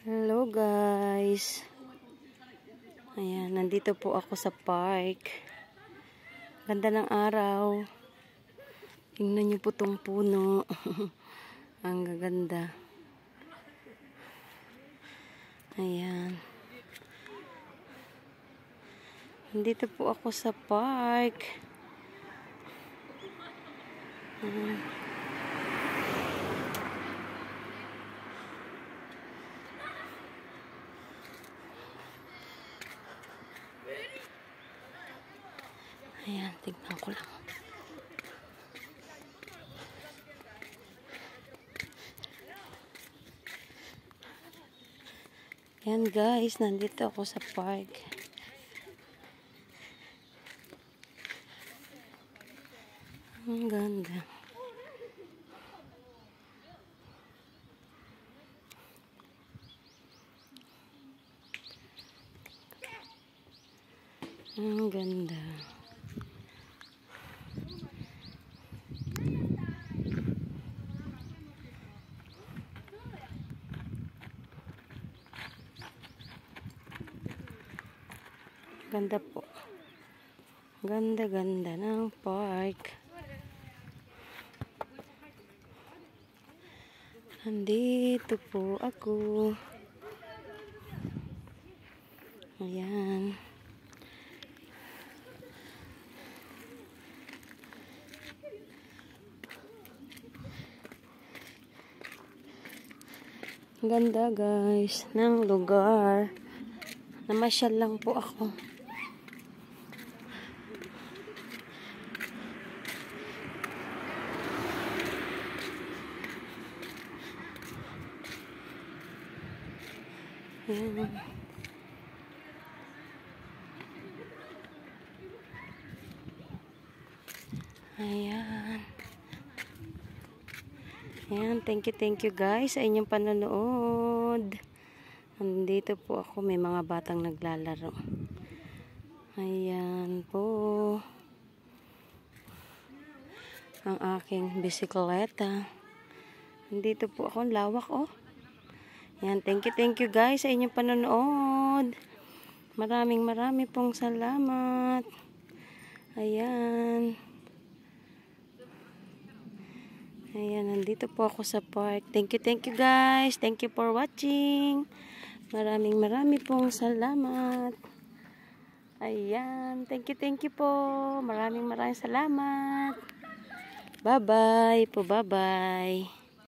Hello guys. Ayan, nandito po ako sa park. Ganda ng araw. Tingnan niyo po tong puno. Ang gaganda. Ayan. Nandito po ako sa park. Ayan, tignan ko lang. Ayan guys, nandito ako sa park. Ang ganda. Ang ganda. Ganda po. Ganda-ganda ng park. Nandito po ako. Ayan. Ganda guys ng lugar. Namasyal lang po ako. Ayan. Ayan. Ayan, thank you guys sa inyong panonood. Nandito po ako, may mga batang naglalaro. Ayan po. Ang aking bisikleta. Nandito po ako, lawak oh. Ayan, thank you guys sa inyong panonood. Maraming pong salamat. Ayan. Ayan, nandito po ako sa park. Thank you guys. Thank you for watching. Maraming pong salamat. Ayan, thank you po. Maraming salamat. Bye-bye po, bye-bye.